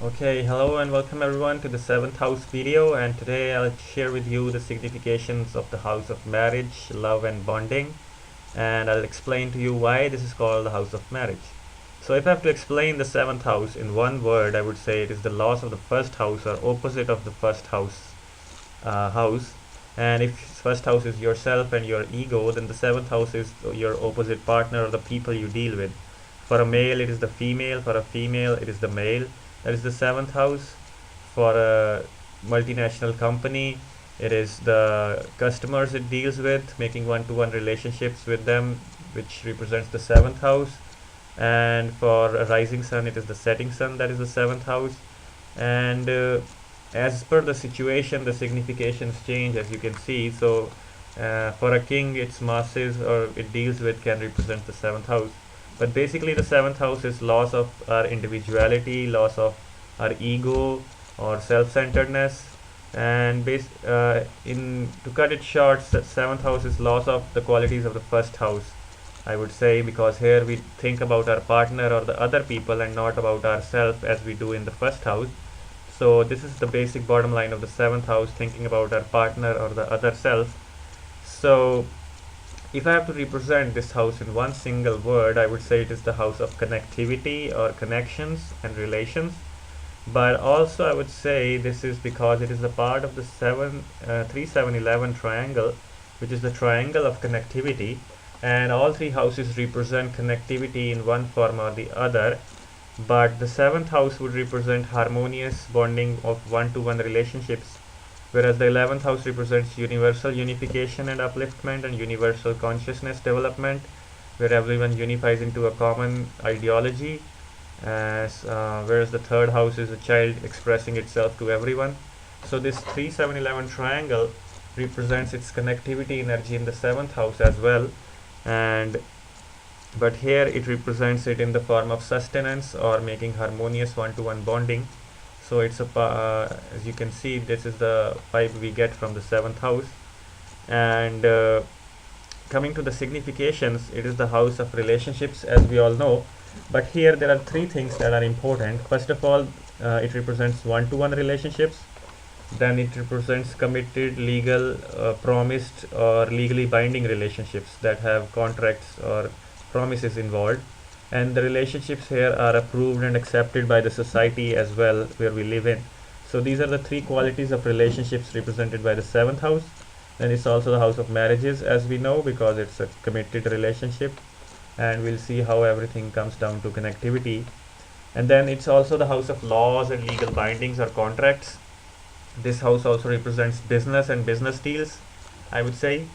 Okay, hello and welcome everyone to the 7th house video, and today I'll share with you the significations of the house of marriage, love and bonding, and I'll explain to you why this is called the house of marriage. So if I have to explain the 7th house in one word, I would say it is the loss of the first house or opposite of the first house. And if first house is yourself and your ego, then the 7th house is your opposite partner or the people you deal with. For a male, it is the female. For a female, it is the male. That is the 7th house. For a multinational company, it is the customers it deals with, making one-to-one relationships with them, which represents the 7th house. And for a rising sun, it is the setting sun, that is the 7th house. And as per the situation, the significations change, as you can see. So for a king, its masses or it deals with can represent the 7th house. But basically, the 7th house is loss of our individuality, loss of our ego or self-centeredness. And in to cut it short, the 7th house is loss of the qualities of the first house, I would say, because here we think about our partner or the other people and not about ourselves as we do in the first house. So this is the basic bottom line of the 7th house, thinking about our partner or the other self. So if I have to represent this house in one single word, I would say it is the house of connectivity or connections and relations. But also I would say this is because it is a part of the 3 7 11 triangle, which is the triangle of connectivity, and all three houses represent connectivity in one form or the other. But the 7th house would represent harmonious bonding of one-to-one relationships, whereas the 11th house represents universal unification and upliftment and universal consciousness development, where everyone unifies into a common ideology, whereas the third house is a child expressing itself to everyone. So this 3 7 11 triangle represents its connectivity energy in the 7th house as well. And but here it represents it in the form of sustenance or making harmonious one-to-one bonding. So it's as you can see, this is the vibe we get from the 7th house. And coming to the significations, it is the house of relationships, as we all know. But here there are three things that are important. First of all, it represents one-to-one relationships. Then it represents committed, legal, promised, or legally binding relationships that have contracts or promises involved. And the relationships here are approved and accepted by the society as well where we live in. So these are the three qualities of relationships represented by the 7th house. And it's also the house of marriages, as we know, because it's a committed relationship. And we'll see how everything comes down to connectivity. And then it's also the house of laws and legal bindings or contracts. This house also represents business and business deals, I would say.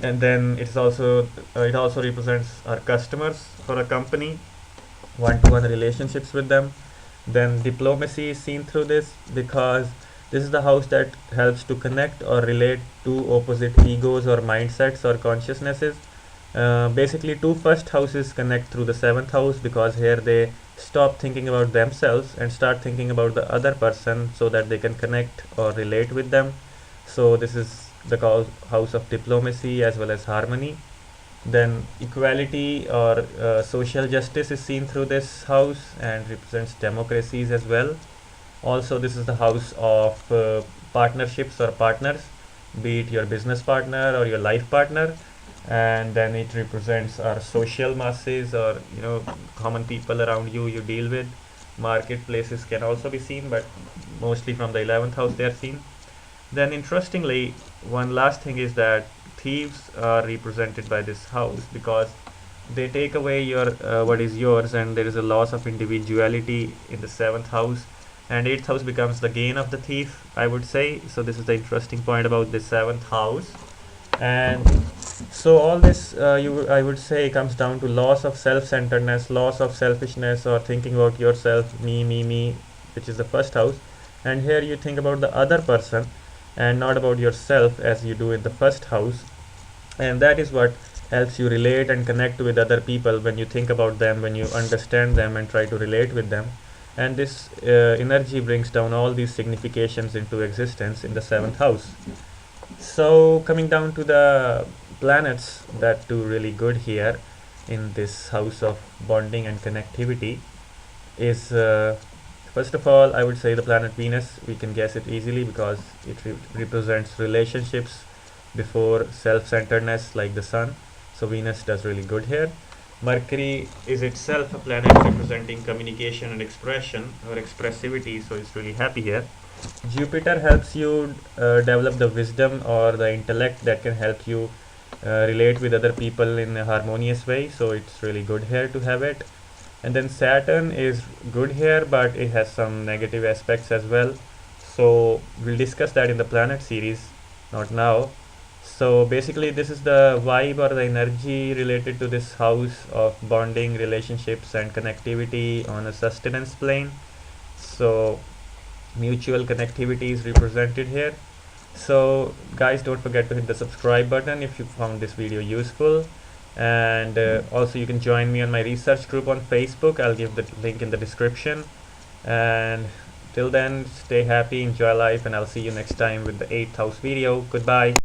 And then it also represents our customers for a company, one-to-one relationships with them. Then diplomacy is seen through this because this is the house that helps to connect or relate to opposite egos or mindsets or consciousnesses. Basically, two first houses connect through the 7th house because here they stop thinking about themselves and start thinking about the other person so that they can connect or relate with them. So this is the house of diplomacy as well as harmony. Then equality or social justice is seen through this house and represents democracies as well. Also, this is the house of partnerships or partners, be it your business partner or your life partner. And then it represents our social masses or common people around you deal with. Marketplaces can also be seen, but mostly from the 11th house they are seen. Then interestingly, one last thing is that thieves are represented by this house because they take away your what is yours, and there is a loss of individuality in the 7th house. And 8th house becomes the gain of the thief, I would say. So this is the interesting point about the 7th house. And so all this I would say comes down to loss of self-centeredness, loss of selfishness, or thinking about yourself, me, which is the first house. And here you think about the other person and not about yourself as you do in the first house. And that is what helps you relate and connect with other people when you think about them, when you understand them and try to relate with them. And this energy brings down all these significations into existence in the 7th house. So coming down to the planets that do really good here in this house of bonding and connectivity is First of all, I would say the planet Venus, we can guess it easily because it represents relationships before self-centeredness like the sun. So Venus does really good here. Mercury is itself a planet representing communication and expression or expressivity, so it's really happy here. Jupiter helps you develop the wisdom or the intellect that can help you relate with other people in a harmonious way, so it's really good here to have it. And then Saturn is good here, but it has some negative aspects as well, so we'll discuss that in the planet series, not now. So basically this is the vibe or the energy related to this house of bonding, relationships and connectivity on a sustenance plane. So mutual connectivity is represented here. So guys, don't forget to hit the subscribe button if you found this video useful, and also you can join me on my research group on Facebook. I'll give the link in the description. And till then, stay happy, enjoy life, and I'll see you next time with the 8th house video. Goodbye.